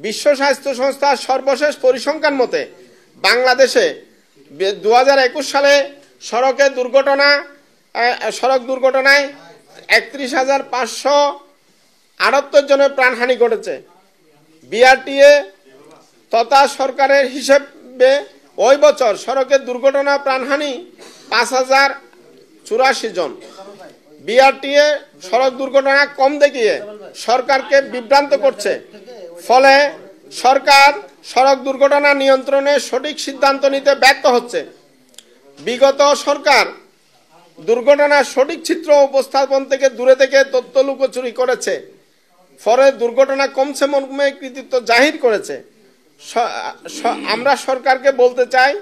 বিশ্ব স্বাস্থ্য সংস্থার সর্বশেষ পরিসংখ্যান মতে বাংলাদেশে 2021 সালে সড়ক দুর্ঘটনায় 31,578 জনের প্রাণহানি ঘটেছে। বিআরটিএ তথা সরকারের হিসেবে ওই বছর সড়কের দুর্ঘটনা প্রাণহানি 5,084 জন। বিআরটিএ সড়ক দুর্ঘটনা কম দেখিয়ে সরকারকে বিভ্রান্ত করছে, ফলে সরকার সড়ক দুর্ঘটনা নিয়ন্ত্রণে সঠিক সিদ্ধান্ত নিতে ব্যর্থ হচ্ছে। বিগত সরকার দুর্ঘটনার সঠিক চিত্র উপস্থাপন থেকে দূরে থেকে তথ্য লুকোচুরি করেছে, ফলে দুর্ঘটনা কমছে মর্মে কৃতিত্ব জাহির করেছে। আমরা সরকারকে বলতে চাই,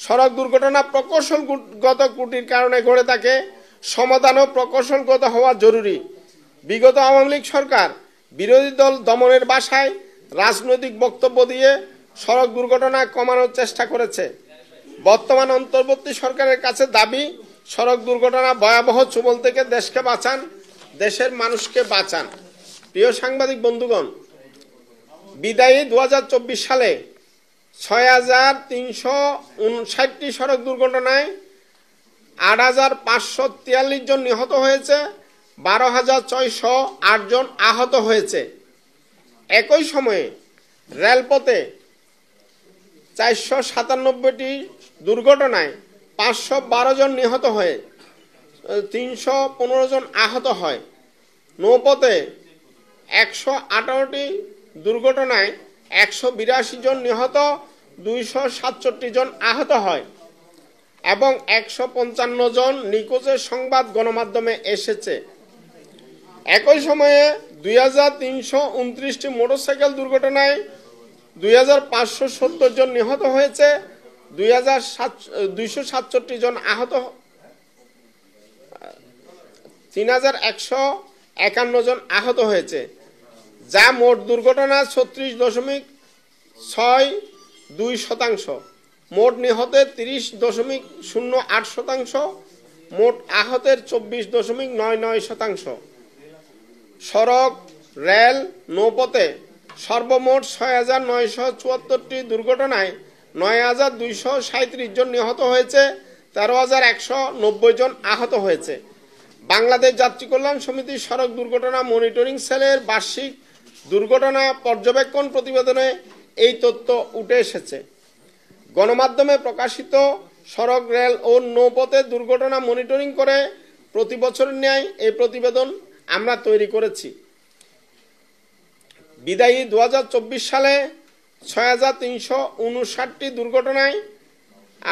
সড়ক দুর্ঘটনা প্রকৌশলগত ত্রুটির কারণে ঘটে থাকে, সমাধানও প্রকৌশলগত হওয়া জরুরি। বিগত আওয়ামী লীগ সরকার বিরোধী দল দমনের ভাষায় রাজনৈতিক বক্তব্য দিয়ে সড়ক দুর্ঘটনা কমানোর চেষ্টা করেছে। বর্তমান অন্তর্বর্তী সরকারের কাছে দাবি, সড়ক দুর্ঘটনা ভয়াবহ ছোবল থেকে দেশকে বাঁচান, দেশের মানুষকে বাঁচান। প্রিয় সাংবাদিক বন্ধুগণ, বিদায়ী 2024 সালে 6,359টি সড়ক দুর্ঘটনায় 8,543 জন নিহত হয়েছে, 12,608 জন আহত হয়েছে। একই সময়ে রেলপথে 497টি দুর্ঘটনায় 512 জন নিহত হয়ে 315 জন আহত হয়। নৌপথে 118টি দুর্ঘটনায় 182 জন নিহত, 267 জন আহত হয় এবং 155 জন নিখোঁজের সংবাদ গণমাধ্যমে এসেছে। একই সময়ে 2,329টি মোটরসাইকেল দুর্ঘটনায় 2,570 জন নিহত হয়েছে, 267 জন আহত, 3,151 জন আহত হয়েছে, যা মোট দুর্ঘটনা 36.62%। মোট নিহতের 30.08%, মোট আহতের 24.99%। সড়ক, রেল, নৌপথে সর্বমোট 6,974টি দুর্ঘটনায় 9,237 জন নিহত হয়েছে, 13,190 জন আহত হয়েছে। বাংলাদেশ যাত্রী কল্যাণ সমিতির সড়ক দুর্ঘটনা মনিটরিং সেলের বার্ষিক দুর্ঘটনা পর্যবেক্ষণ প্রতিবেদনে এই তথ্য উঠে এসেছে। গণমাধ্যমে প্রকাশিত সড়ক, রেল ও নৌপথে দুর্ঘটনা মনিটরিং করে প্রতি বছরের ন্যায় এই প্রতিবেদন আমরা তৈরি করেছি। বিদায়ী 2024 সালে 6,359টি দুর্ঘটনায়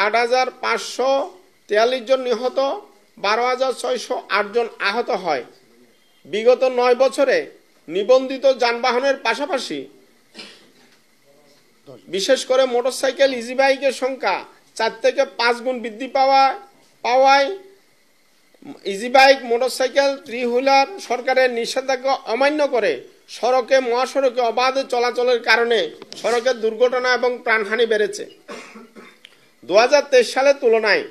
8,543 জন নিহত, 12,608 জন আহত হয়। বিগত 9 বছরে নিবন্ধিত যানবাহনের পাশাপাশি বিশেষ করে মোটরসাইকেল, ইজি বাইকের সংখ্যা 4 থেকে 5 গুণ বৃদ্ধি পাওয়ায় ইজি বাইক, মোটরসাইকেল, 3 হুইলার সরকারের নিষেধাজ্ঞা অমান্য করে সড়কে, মহাসড়কে অবাধে চলাচলের কারণে সড়কের দুর্ঘটনা এবং প্রাণহানি বেড়েছে। 2023 সালের তুলনায়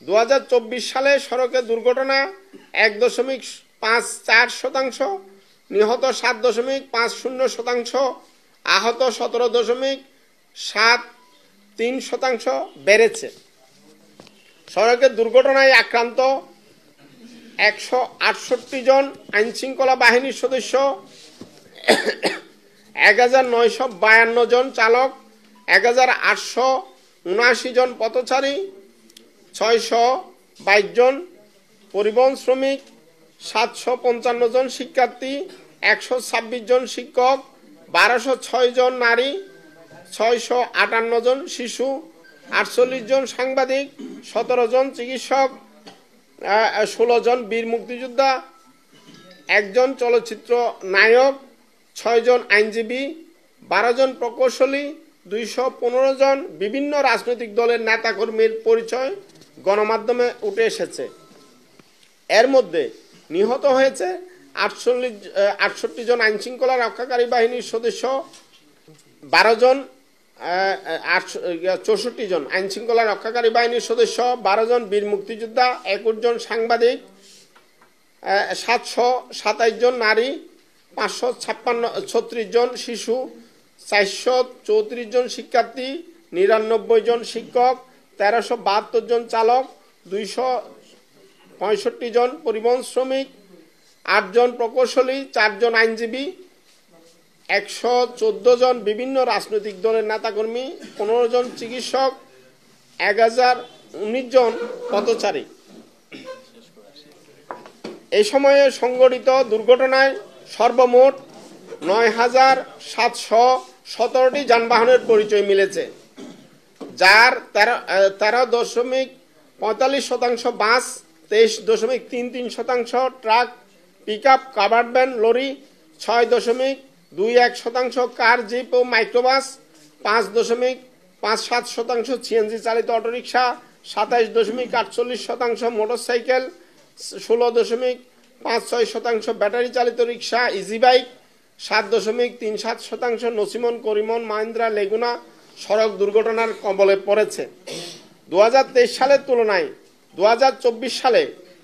2024 সালে সড়কের দুর্ঘটনা 1.54%, নিহত 7.50%, আহত 17.73% বেড়েছে। সড়কের দুর্ঘটনায় আক্রান্ত 168 জন আইনশৃঙ্খলা বাহিনীর সদস্য, 1,952 জন চালক, 1,879 জন পথচারী, 622 জন পরিবহন শ্রমিক, 755 জন শিক্ষার্থী, 126 জন শিক্ষক, 1,206 জন নারী, 658 জন শিশু, 48 জন সাংবাদিক, 17 জন চিকিৎসক, 16 জন বীর মুক্তিযোদ্ধা, 1 জন চলচ্চিত্র নায়ক, 6 জন আইনজীবী, 12 জন প্রকৌশলী, 215 জন বিভিন্ন রাজনৈতিক দলের নেতাকর্মীর পরিচয় গণমাধ্যমে উঠে এসেছে। এর মধ্যে নিহত হয়েছে 68 জন আইনশৃঙ্খলা রক্ষাকারী বাহিনীর সদস্য, 12 জন 64 জন আইনশৃঙ্খলা রক্ষাকারী বাহিনীর সদস্য, 12 জন বীর মুক্তিযোদ্ধা, 21 জন সাংবাদিক, 727 জন নারী, 536 জন শিশু, 434 জন শিক্ষার্থী, 99 জন শিক্ষক, 1372 জন চালক, 265 জন পরিবহন শ্রমিক, 8 জন প্রকৌশলী, 4 জন আইনজীবী, 114 জন বিভিন্ন রাজনৈতিক দলের নেতাকর্মী, 15 জন চিকিৎসক, 1019 জন পথচারী। এই সময়ে সংঘটিত দুর্ঘটনায় সর্বমোট ৯,৭১৭টি যানবাহনের পরিচয় মিলেছে, যার 13.45% bus, 23.33% truck, pickup, covered van, lorry, 6.21% car, jeep ও মাইক্রোবাস, 5.57% সিএনজি চালিত অটোরিকশা, 27.48% মোটরসাইকেল, 16.56% ব্যাটারি চালিত রিক্সা, ইজি বাইক, 7.37% নসিমন, করিমন, মাহিন্দ্রা, লেগুনা সড়ক দুর্ঘটনার কবলে পড়েছে। 2023 সালের তুলনায় 2024 সালে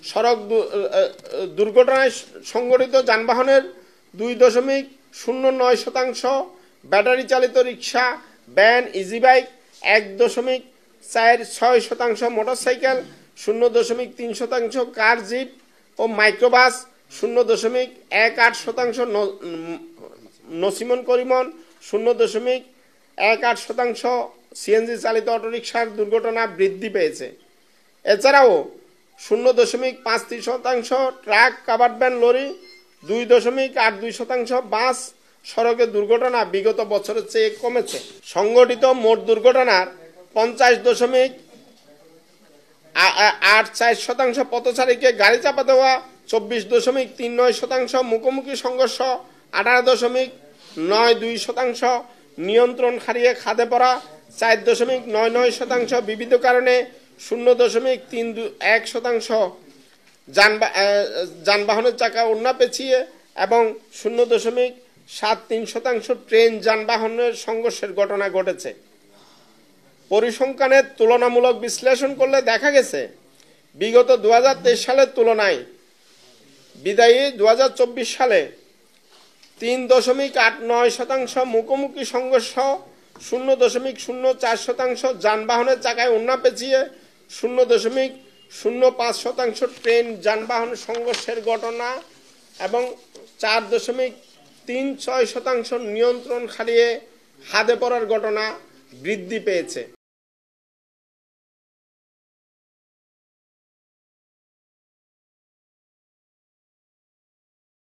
সড়ক দুর্ঘটনায় সংঘটিত যানবাহনের 2.09%, ব্যাটারি চালিত রিক্সা, ভ্যান, ইজি বাইক 1.46%, মোটরসাইকেল 0.3%, কার, জিপ ও মাইক্রোবাস 0.18%, নসিমন, করিমন 0.18%, সিএনজি চালিত অটোরিকশার দুর্ঘটনা বৃদ্ধি পেয়েছে। এছাড়াও 0.53% ট্রাক, কাভার্ড ভ্যান, লরি, 2.82% বাস সড়কে দুর্ঘটনা বিগত বছরের চেয়ে কমেছে। সংঘটিত মোট দুর্ঘটনার 50.84% পথচারীকে গাড়ি চাপা দেওয়া, 24.39% মুখোমুখি সংঘর্ষ, 18.92% নিয়ন্ত্রণ হারিয়ে খাদে পড়া, 4.99% বিবিধ কারণে, 0.31% যানবাহনের চাকা ওড়না পেঁচিয়ে এবং 0.73% ট্রেন যানবাহনের সংঘর্ষের ঘটনা ঘটেছে। পরিসংখ্যানের তুলনামূলক বিশ্লেষণ করলে দেখা গেছে বিগত 2023 সালের তুলনায় বিদায়ী 2024 সালে 3.89% মুখোমুখি সংঘর্ষ, 0.04% যানবাহনের চাকায় ওড়না পেঁচিয়ে, 0.05% ট্রেন যানবাহন সংঘর্ষের ঘটনা এবং 4.36% নিয়ন্ত্রণ হারিয়ে খাদে পড়ার ঘটনা বৃদ্ধি পেয়েছে।